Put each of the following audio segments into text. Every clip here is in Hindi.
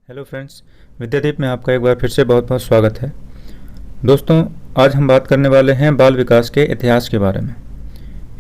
हेलो फ्रेंड्स, विद्यादीप में आपका एक बार फिर से बहुत बहुत स्वागत है। दोस्तों, आज हम बात करने वाले हैं बाल विकास के इतिहास के बारे में।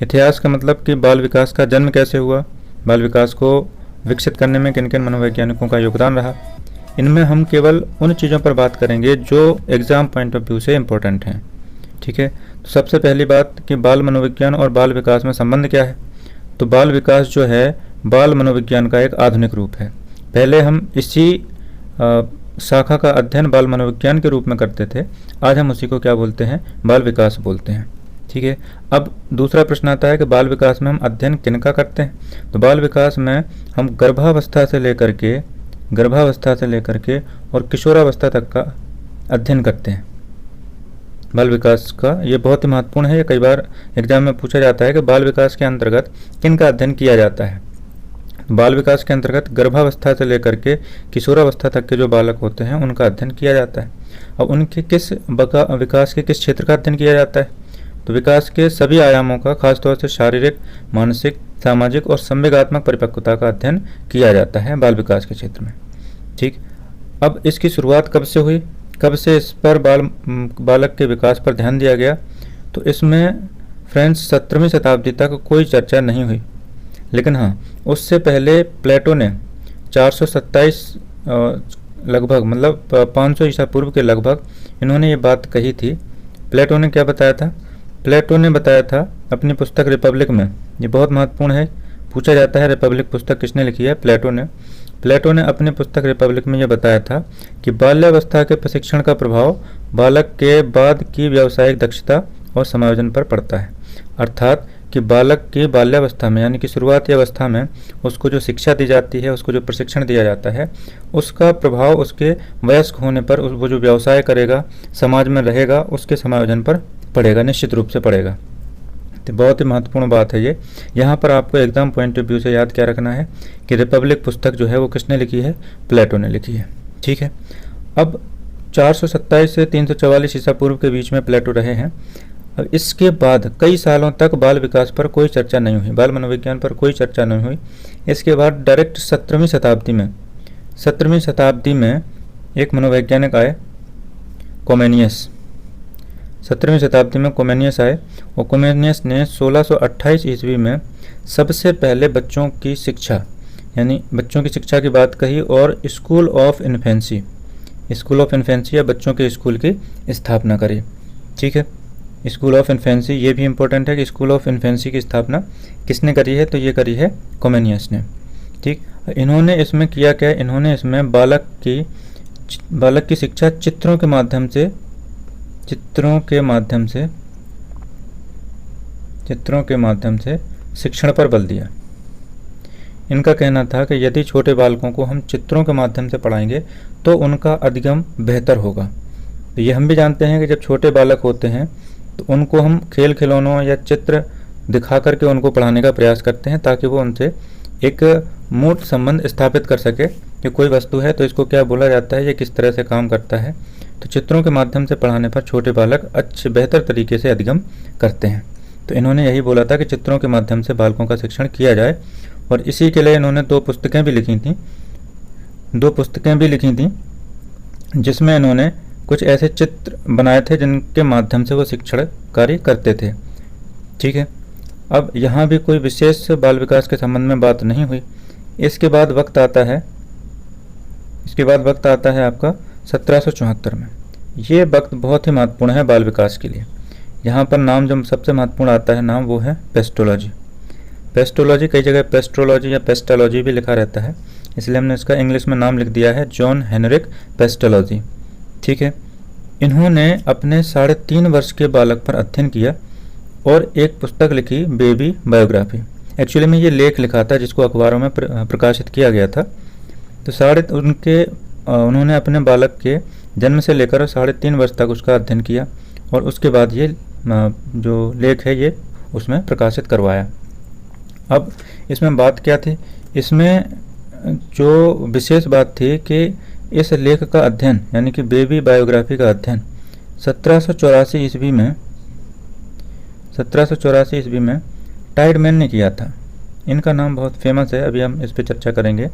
इतिहास का मतलब कि बाल विकास का जन्म कैसे हुआ, बाल विकास को विकसित करने में किन किन मनोवैज्ञानिकों का योगदान रहा। इनमें हम केवल उन चीज़ों पर बात करेंगे जो एग्ज़ाम पॉइंट ऑफ व्यू से इम्पोर्टेंट हैं। ठीक है, तो सबसे पहली बात कि बाल मनोविज्ञान और बाल विकास में संबंध क्या है। तो बाल विकास जो है बाल मनोविज्ञान का एक आधुनिक रूप है। पहले हम इसी शाखा का अध्ययन बाल मनोविज्ञान के रूप में करते थे, आज हम उसी को क्या बोलते हैं, बाल विकास बोलते हैं। ठीक है, अब दूसरा प्रश्न आता है कि बाल विकास में हम अध्ययन किनका करते हैं। तो बाल विकास में हम गर्भावस्था से लेकर के और किशोरावस्था तक का अध्ययन करते हैं। बाल विकास का ये बहुत ही महत्वपूर्ण है। ये कई बार एग्जाम में पूछा जाता है कि बाल विकास के अंतर्गत किनका अध्ययन किया जाता है। बाल विकास के अंतर्गत गर्भावस्था से लेकर के किशोरावस्था तक के जो बालक होते हैं उनका अध्ययन किया जाता है। अब उनके विकास के किस क्षेत्र का अध्ययन किया जाता है। तो विकास के सभी आयामों का, खासतौर से शारीरिक, मानसिक, सामाजिक और संवेगात्मक परिपक्वता का अध्ययन किया जाता है बाल विकास के क्षेत्र में। ठीक, अब इसकी शुरुआत कब से हुई, कब से इस पर बालक के विकास पर ध्यान दिया गया। तो इसमें फ्रेंड्स 17वीं शताब्दी तक कोई चर्चा नहीं हुई, लेकिन हाँ, उससे पहले प्लेटो ने 427 लगभग, मतलब 500 ईसा पूर्व के लगभग इन्होंने ये बात कही थी। प्लेटो ने क्या बताया था, प्लेटो ने बताया था अपनी पुस्तक रिपब्लिक में, ये बहुत महत्वपूर्ण है, पूछा जाता है रिपब्लिक पुस्तक किसने लिखी है, प्लेटो ने अपनी पुस्तक रिपब्लिक में यह बताया था कि बाल्यावस्था के प्रशिक्षण का प्रभाव बालक के बाद की व्यावसायिक दक्षता और समायोजन पर पड़ता है। अर्थात कि बालक की बाल्यावस्था में, यानी कि शुरुआती अवस्था में उसको जो शिक्षा दी जाती है, उसको जो प्रशिक्षण दिया जाता है, उसका प्रभाव उसके वयस्क होने पर, वो जो व्यवसाय करेगा, समाज में रहेगा, उसके समायोजन पर पड़ेगा, निश्चित रूप से पड़ेगा। तो बहुत ही महत्वपूर्ण बात है ये। यहाँ पर आपको एग्जाम पॉइंट ऑफ व्यू से याद क्या रखना है कि रिपब्लिक पुस्तक जो है वो किसने लिखी है, प्लेटो ने लिखी है। ठीक है, अब 427 से 344 ईसा पूर्व के बीच में प्लेटो रहे हैं। अब इसके बाद कई सालों तक बाल विकास पर कोई चर्चा नहीं हुई, बाल मनोविज्ञान पर कोई चर्चा नहीं हुई। इसके बाद डायरेक्ट 17वीं शताब्दी में एक मनोवैज्ञानिक आए, कोमेनियस। 17वीं शताब्दी में कोमेनियस आए और कोमेनियस ने 1628 ईस्वी में सबसे पहले बच्चों की शिक्षा, यानी बच्चों की शिक्षा की बात कही और स्कूल ऑफ इन्फेंसी या बच्चों के स्कूल की स्थापना करी। ठीक है, स्कूल ऑफ इन्फेंसी, ये भी इम्पोर्टेंट है कि स्कूल ऑफ इन्फेंसी की स्थापना किसने करी है, तो ये करी है कोमेनियस ने। ठीक, इन्होंने इसमें किया क्या, इन्होंने इसमें बालक की शिक्षा चित्रों के माध्यम से शिक्षण पर बल दिया। इनका कहना था कि यदि छोटे बालकों को हम चित्रों के माध्यम से पढ़ाएंगे तो उनका अधिगम बेहतर होगा। तो ये हम भी जानते हैं कि जब छोटे बालक होते हैं तो उनको हम खेल खिलौनों या चित्र दिखा करके उनको पढ़ाने का प्रयास करते हैं, ताकि वो उनसे एक मूर्त संबंध स्थापित कर सके कि कोई वस्तु है तो इसको क्या बोला जाता है, ये किस तरह से काम करता है। तो चित्रों के माध्यम से पढ़ाने पर छोटे बालक बेहतर तरीके से अधिगम करते हैं। तो इन्होंने यही बोला था कि चित्रों के माध्यम से बालकों का शिक्षण किया जाए, और इसी के लिए इन्होंने दो पुस्तकें भी लिखी थी जिसमें इन्होंने कुछ ऐसे चित्र बनाए थे जिनके माध्यम से वो शिक्षण कार्य करते थे। ठीक है, अब यहाँ भी कोई विशेष बाल विकास के संबंध में बात नहीं हुई। इसके बाद वक्त आता है आपका 1774 में। ये वक्त बहुत ही महत्वपूर्ण है बाल विकास के लिए। यहाँ पर नाम जो सबसे महत्वपूर्ण आता है नाम, वो है पेस्टोलॉजी। कई जगह पेस्ट्रोलॉजी या पेस्टोलॉजी भी लिखा रहता है, इसलिए हमने इसका इंग्लिश में नाम लिख दिया है जॉन हेनरिक पेस्टोलॉजी। ठीक है, इन्होंने अपने 3.5 वर्ष के बालक पर अध्ययन किया और एक पुस्तक लिखी, बेबी बायोग्राफी। एक्चुअली में ये लेख लिखा था जिसको अखबारों में प्रकाशित किया गया था। तो उन्होंने अपने बालक के जन्म से लेकर 3.5 वर्ष तक उसका अध्ययन किया और उसके बाद ये जो लेख है ये उसमें प्रकाशित करवाया। अब इसमें बात क्या थी, इसमें जो विशेष बात थी कि इस लेख का अध्ययन, यानी कि बेबी बायोग्राफी का अध्ययन 1784 ईस्वी में टाइडमैन ने किया था। इनका नाम बहुत फेमस है, अभी हम इस पर चर्चा करेंगे।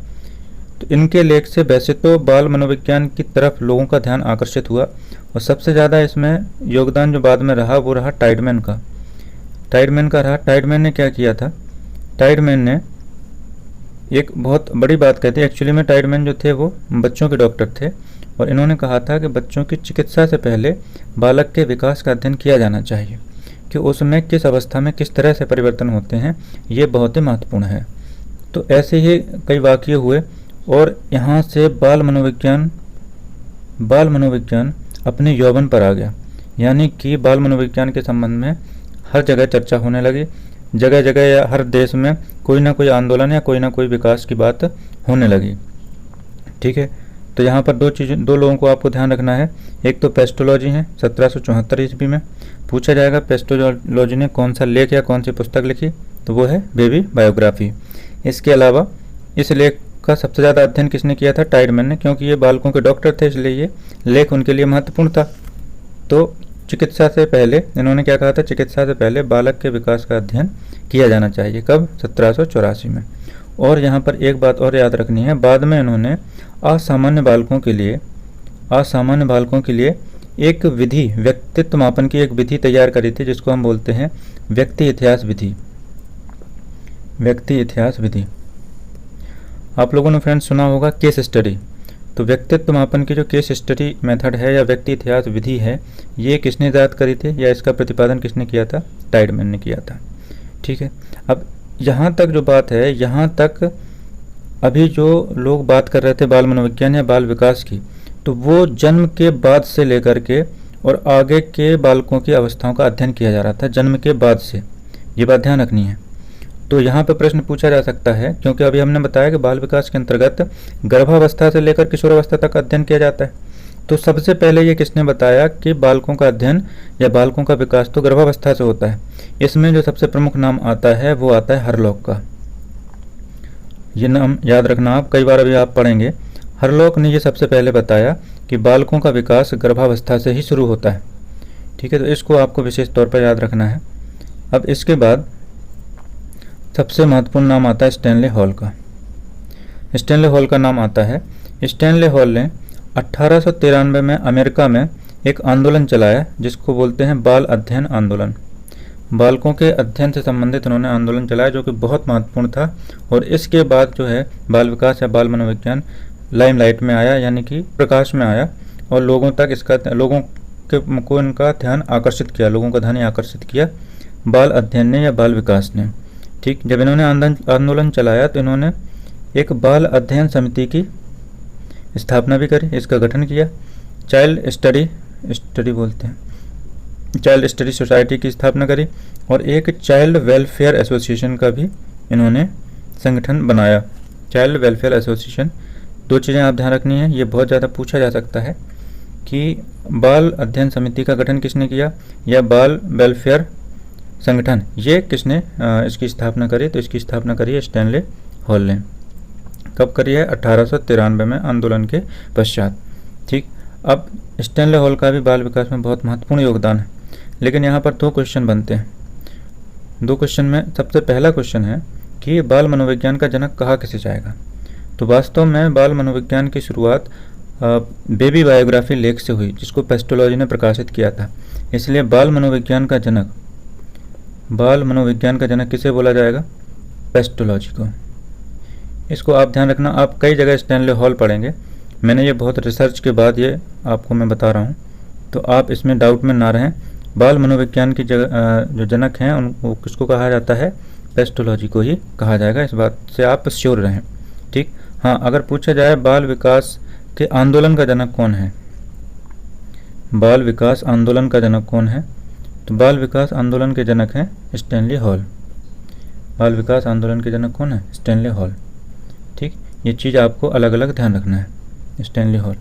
तो इनके लेख से वैसे तो बाल मनोविज्ञान की तरफ लोगों का ध्यान आकर्षित हुआ, और सबसे ज़्यादा इसमें योगदान जो बाद में रहा वो रहा टाइडमैन का। टाइडमैन का रहा। टाइडमैन ने क्या किया था, टाइडमैन ने एक बहुत बड़ी बात कहती है। एक्चुअली में टाइडमैन जो थे वो बच्चों के डॉक्टर थे, और इन्होंने कहा था कि बच्चों की चिकित्सा से पहले बालक के विकास का अध्ययन किया जाना चाहिए कि उसमें किस अवस्था में किस तरह से परिवर्तन होते हैं, ये बहुत ही महत्वपूर्ण है। तो ऐसे ही कई वाक़ये हुए, और यहाँ से बाल मनोविज्ञान अपने यौवन पर आ गया, यानी कि बाल मनोविज्ञान के संबंध में हर जगह चर्चा होने लगी। जगह जगह या हर देश में कोई ना कोई आंदोलन या कोई ना कोई विकास की बात होने लगी। ठीक है, तो यहाँ पर दो लोगों को आपको ध्यान रखना है। एक तो पेस्टोलॉजी है, 1774 ईस्वी में पूछा जाएगा पेस्टोलॉजी ने कौन सा लेख या कौन सी पुस्तक लिखी, तो वो है बेबी बायोग्राफी। इसके अलावा इस लेख का सबसे ज़्यादा अध्ययन किसने किया था, टाइडमैन ने, क्योंकि ये बालकों के डॉक्टर थे, इसलिए ये लेख उनके लिए महत्वपूर्ण था। तो चिकित्सा से पहले इन्होंने क्या कहा था, चिकित्सा से पहले बालक के विकास का अध्ययन किया जाना चाहिए। कब, 1784 में। और यहाँ पर एक बात और याद रखनी है, बाद में इन्होंने असामान्य बालकों के लिए एक विधि, व्यक्तित्व मापन की एक विधि तैयार करी थी, जिसको हम बोलते हैं व्यक्ति इतिहास विधि। आप लोगों ने फ्रेंड्स सुना होगा केस स्टडी। तो व्यक्तित्व मापन की जो केस स्टडी मेथड है या व्यक्ति इतिहास विधि है, ये किसने इजाद करी थी या इसका प्रतिपादन किसने किया था, टाइडमैन ने किया था। ठीक है, अब यहाँ तक जो बात है, यहाँ तक अभी जो लोग बात कर रहे थे बाल मनोविज्ञान या बाल विकास की, तो वो जन्म के बाद से लेकर के और आगे के बालकों की अवस्थाओं का अध्ययन किया जा रहा था, जन्म के बाद से। ये बात ध्यान रखनी है। तो यहाँ पर प्रश्न पूछा जा सकता है, क्योंकि अभी हमने बताया कि बाल विकास के अंतर्गत गर्भावस्था से लेकर किशोरावस्था तक अध्ययन किया जाता है। तो सबसे पहले ये किसने बताया कि बालकों का अध्ययन या बालकों का विकास तो गर्भावस्था से होता है। इसमें जो सबसे प्रमुख नाम आता है वो आता है हरलॉक का। ये नाम याद रखना आप, कई बार अभी आप पढ़ेंगे। हरलॉक ने ये सबसे पहले बताया कि बालकों का विकास गर्भावस्था से ही शुरू होता है। ठीक है, तो इसको आपको विशेष तौर पर याद रखना है। अब इसके बाद सबसे महत्वपूर्ण नाम आता है स्टैनले हॉल का। स्टैनले हॉल का नाम आता है। स्टैनले हॉल ने 1893 में अमेरिका में एक आंदोलन चलाया, जिसको बोलते हैं बाल अध्ययन आंदोलन। बालकों के अध्ययन से संबंधित उन्होंने आंदोलन चलाया, जो कि बहुत महत्वपूर्ण था। और इसके बाद जो है बाल विकास या बाल मनोविज्ञान लाइमलाइट में आया, यानी कि प्रकाश में आया, और लोगों को इनका ध्यान आकर्षित किया, लोगों का ध्यान आकर्षित किया बाल अध्ययन ने या बाल विकास ने। ठीक, जब इन्होंने आंदोलन चलाया तो इन्होंने एक बाल अध्ययन समिति की स्थापना भी करी, इसका गठन किया। चाइल्ड स्टडी सोसाइटी की स्थापना करी, और एक चाइल्ड वेलफेयर एसोसिएशन का भी इन्होंने संगठन बनाया। चाइल्ड वेलफेयर एसोसिएशन, दो चीज़ें आप ध्यान रखनी है, ये बहुत ज़्यादा पूछा जा सकता है कि बाल अध्ययन समिति का गठन किसने किया या बाल वेलफेयर संगठन ये किसने इसकी स्थापना करी। तो इसकी स्थापना करी है स्टैनले हॉल ने। कब करी है, 1893 में आंदोलन के पश्चात। ठीक, अब स्टैनले हॉल का भी बाल विकास में बहुत महत्वपूर्ण योगदान है। लेकिन यहाँ पर दो क्वेश्चन बनते हैं। दो क्वेश्चन में सबसे पहला क्वेश्चन है कि बाल मनोविज्ञान का जनक कहा किसे जाएगा। तो वास्तव में बाल मनोविज्ञान की शुरुआत बेबी बायोग्राफी लेख से हुई, जिसको पेस्टोलॉजी ने प्रकाशित किया था। इसलिए बाल मनोविज्ञान का जनक किसे बोला जाएगा, पेस्टोलॉजी को। इसको आप ध्यान रखना। आप कई जगह स्टैनले हॉल पढ़ेंगे, मैंने ये बहुत रिसर्च के बाद ये आपको मैं बता रहा हूँ, तो आप इसमें डाउट में ना रहें। बाल मनोविज्ञान की जो जनक हैं उनको किसको कहा जाता है, पेस्टोलॉजी को ही कहा जाएगा। इस बात से आप श्योर रहें। ठीक, हाँ, अगर पूछा जाए बाल विकास के आंदोलन का जनक कौन है, बाल विकास आंदोलन का जनक कौन है, तो बाल विकास आंदोलन के जनक हैं स्टैनली हॉल। बाल विकास आंदोलन के जनक कौन है, स्टैनली हॉल। ठीक, ये चीज़ आपको अलग अलग ध्यान रखना है। स्टैनली हॉल,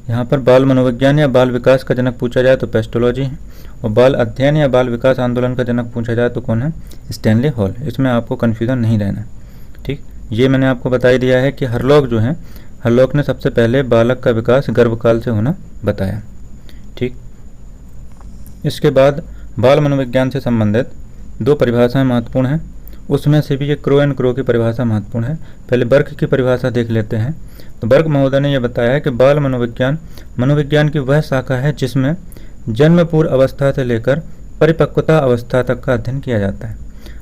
यहाँ पर बाल मनोविज्ञान या बाल विकास का जनक पूछा जाए तो पेस्टोलॉजी है, और बाल अध्ययन या बाल विकास आंदोलन का जनक पूछा जाए तो कौन है, स्टैनली हॉल। इसमें आपको कन्फ्यूज़न नहीं रहना। ठीक, ये मैंने आपको बता ही दिया है कि हरलॉक जो है, हरलॉक ने सबसे पहले बालक का विकास गर्भकाल से होना बताया। ठीक, इसके बाद बाल मनोविज्ञान से संबंधित दो परिभाषाएं महत्वपूर्ण हैं, उसमें से भी ये क्रो एंड क्रो की परिभाषा महत्वपूर्ण है। पहले बर्क की परिभाषा देख लेते हैं। तो बर्क महोदय ने यह बताया है कि बाल मनोविज्ञान मनोविज्ञान की वह शाखा है जिसमें जन्म पूर्व अवस्था से लेकर परिपक्वता अवस्था तक का अध्ययन किया जाता है।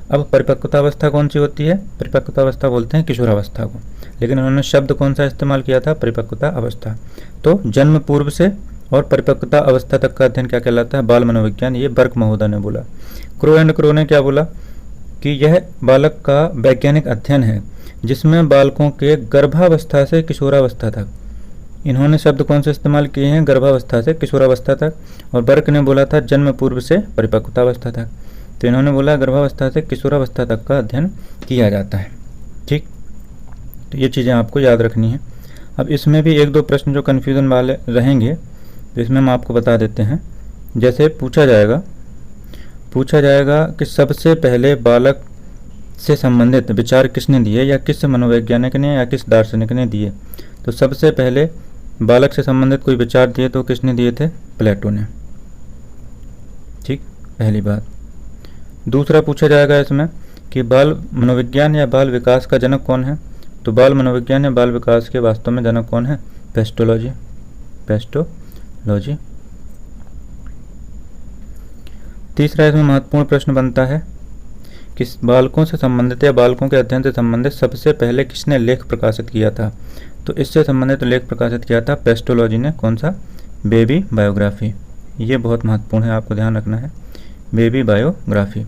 अब परिपक्वता अवस्था कौन सी होती है? परिपक्वता अवस्था बोलते हैं किशोरावस्था को, लेकिन उन्होंने शब्द कौन सा इस्तेमाल किया था? परिपक्वता अवस्था। तो जन्म पूर्व से और परिपक्वता अवस्था तक का अध्ययन क्या कहलाता है? बाल मनोविज्ञान। ये बर्क महोदय ने बोला। क्रो एंड क्रो ने क्या बोला कि यह बालक का वैज्ञानिक अध्ययन है जिसमें बालकों के गर्भावस्था से किशोरावस्था तक, इन्होंने शब्द कौन से इस्तेमाल किए हैं? गर्भावस्था से किशोरावस्था तक। और बर्क ने बोला था जन्म पूर्व से परिपक्वतावस्था तक। तो इन्होंने बोला गर्भावस्था से किशोरावस्था तक का अध्ययन किया जाता है। ठीक, तो ये चीज़ें आपको याद रखनी है। अब इसमें भी एक दो प्रश्न जो कन्फ्यूज़न वाले रहेंगे तो इसमें हम आपको बता देते हैं। जैसे पूछा जाएगा कि सबसे पहले बालक से संबंधित विचार किसने दिए, या किस मनोवैज्ञानिक ने या किस दार्शनिक ने दिए। तो सबसे पहले बालक से संबंधित कोई विचार दिए तो किसने दिए थे? प्लेटो ने। ठीक, पहली बात। दूसरा पूछा जाएगा इसमें कि बाल मनोविज्ञान या बाल विकास का जनक कौन है। तो बाल मनोविज्ञान या बाल विकास के वास्तव में जनक कौन है? पेस्टोलॉजी। तीसरा इसमें महत्वपूर्ण प्रश्न बनता है कि बालकों से संबंधित या बालकों के अध्ययन से संबंधित सबसे पहले किसने लेख प्रकाशित किया था। तो इससे संबंधित लेख प्रकाशित किया था पेस्टोलॉजी ने। कौन सा? Baby biography. ये बहुत महत्वपूर्ण है, आपको ध्यान रखना है, बेबी बायोग्राफी।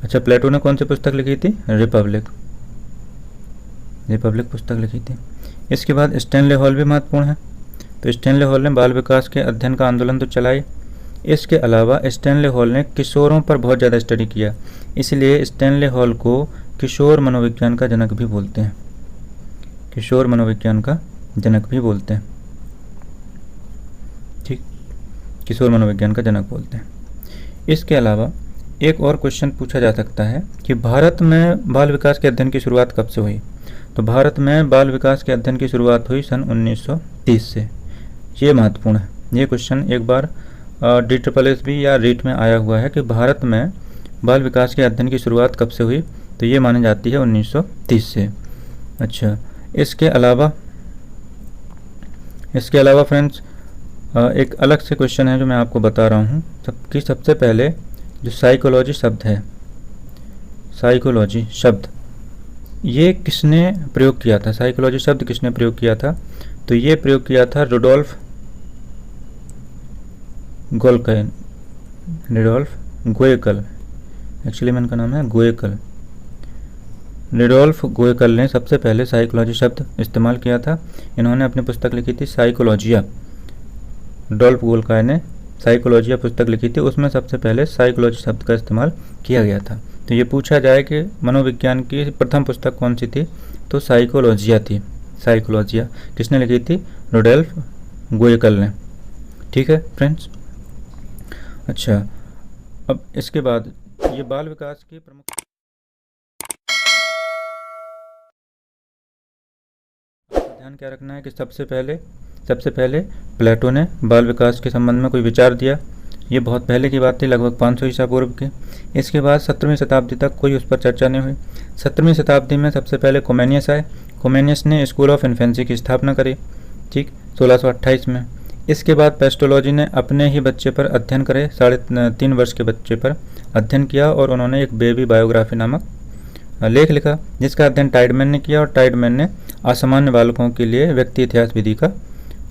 अच्छा, प्लेटो ने कौन सी पुस्तक लिखी थी? रिपब्लिक पुस्तक लिखी थी। इसके बाद स्टैनले हॉल भी महत्वपूर्ण है। तो स्टैनले हॉल ने बाल विकास के अध्ययन का आंदोलन तो चलाई, इसके अलावा स्टैनले हॉल ने किशोरों पर बहुत ज़्यादा स्टडी किया, इसलिए स्टैनले हॉल को किशोर मनोविज्ञान का जनक भी बोलते हैं। किशोर मनोविज्ञान का जनक भी बोलते हैं। ठीक, किशोर मनोविज्ञान का जनक बोलते हैं। इसके अलावा एक और क्वेश्चन पूछा जा सकता है कि भारत में बाल विकास के अध्ययन की शुरुआत कब से हुई। तो भारत में बाल विकास के अध्ययन की शुरुआत हुई सन 1930 से। ये महत्वपूर्ण है, ये क्वेश्चन एक बार DSSB या रीट में आया हुआ है कि भारत में बाल विकास के अध्ययन की शुरुआत कब से हुई। तो ये मानी जाती है 1930 से। अच्छा, इसके अलावा फ्रेंड्स एक अलग से क्वेश्चन है जो मैं आपको बता रहा हूँ कि सबसे पहले जो साइकोलॉजी शब्द है, साइकोलॉजी शब्द ये किसने प्रयोग किया था? साइकोलॉजी शब्द किसने प्रयोग किया था? तो ये प्रयोग किया था रुडोल्फ गोएकल। एक्चुअली में इनका नाम है गोएकल। रुडोल्फ गोएकल ने सबसे पहले साइकोलॉजी शब्द इस्तेमाल किया था। इन्होंने अपनी पुस्तक लिखी थी साइकोलॉजिया। रुडोल्फ गोएकल ने साइकोलॉजिया पुस्तक लिखी थी, उसमें सबसे पहले साइकोलॉजी शब्द का इस्तेमाल किया गया था। तो ये पूछा जाए कि मनोविज्ञान की प्रथम पुस्तक कौन सी थी, तो साइकोलॉजिया थी। साइकोलॉजिया किसने लिखी थी? रुडोल्फ गोएकल ने। ठीक है फ्रेंड्स। अच्छा, अब इसके बाद ये बाल विकास की प्रमुख ध्यान क्या रखना है कि सबसे पहले प्लेटो ने बाल विकास के संबंध में कोई विचार दिया। ये बहुत पहले की बात थी, लगभग 500 ईसा पूर्व की। इसके बाद 17वीं शताब्दी तक कोई उस पर चर्चा नहीं हुई। 17वीं शताब्दी में सबसे पहले कोमेनियस आए। कोमेनियस ने स्कूल ऑफ इन्फेंसी की स्थापना करी, ठीक, 1628 में। इसके बाद पेस्टोलॉजी ने अपने ही बच्चे पर अध्ययन करे, 3.5 वर्ष के बच्चे पर अध्ययन किया और उन्होंने एक बेबी बायोग्राफी नामक लेख लिखा, जिसका अध्ययन टाइडमैन ने किया। और टाइडमैन ने असामान्य बालकों के लिए व्यक्ति इतिहास विधि का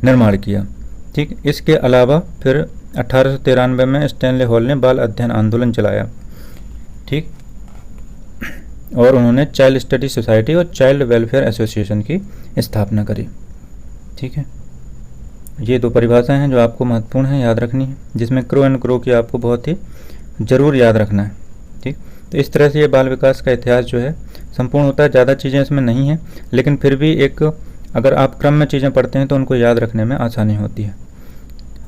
निर्माण किया। ठीक, इसके अलावा फिर 1893 में स्टैनले हॉल ने बाल अध्ययन आंदोलन चलाया। ठीक, और उन्होंने चाइल्ड स्टडी सोसाइटी और चाइल्ड वेलफेयर एसोसिएशन की स्थापना करी। ठीक है, ये दो परिभाषाएं हैं जो आपको महत्वपूर्ण है, याद रखनी है, जिसमें क्रो एंड क्रो की आपको बहुत ही ज़रूर याद रखना है। ठीक, तो इस तरह से ये बाल विकास का इतिहास जो है संपूर्ण होता है। ज़्यादा चीज़ें इसमें नहीं हैं, लेकिन फिर भी एक अगर आप क्रम में चीज़ें पढ़ते हैं तो उनको याद रखने में आसानी होती है।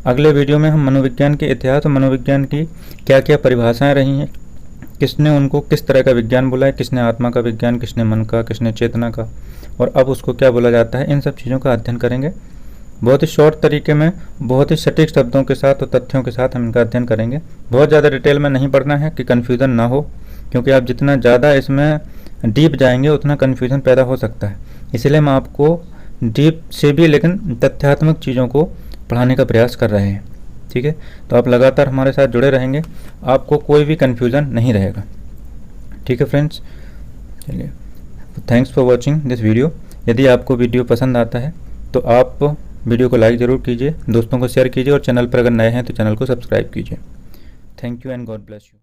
अगले वीडियो में हम मनोविज्ञान के इतिहास और मनोविज्ञान की क्या क्या परिभाषाएं रही हैं, किसने उनको किस तरह का विज्ञान बोला है, किसने आत्मा का विज्ञान, किसने मन का, किसने चेतना का, और अब उसको क्या बोला जाता है, इन सब चीज़ों का अध्ययन करेंगे। बहुत ही शॉर्ट तरीके में, बहुत ही सटीक शब्दों के साथ और तथ्यों के साथ हम इनका अध्ययन करेंगे। बहुत ज़्यादा डिटेल में नहीं पढ़ना है कि कन्फ्यूज़न ना हो, क्योंकि आप जितना ज़्यादा इसमें डीप जाएंगे उतना कन्फ्यूज़न पैदा हो सकता है। इसलिए हम आपको डीप से भी लेकिन तथ्यात्मक चीज़ों को पढ़ाने का प्रयास कर रहे हैं। ठीक है, तो आप लगातार हमारे साथ जुड़े रहेंगे, आपको कोई भी कन्फ्यूज़न नहीं रहेगा। ठीक है फ्रेंड्स, चलिए, thanks for watching this video. यदि आपको वीडियो पसंद आता है तो आप वीडियो को लाइक ज़रूर कीजिए, दोस्तों को शेयर कीजिए और चैनल पर अगर नए हैं तो चैनल को सब्सक्राइब कीजिए। Thank you and God bless you.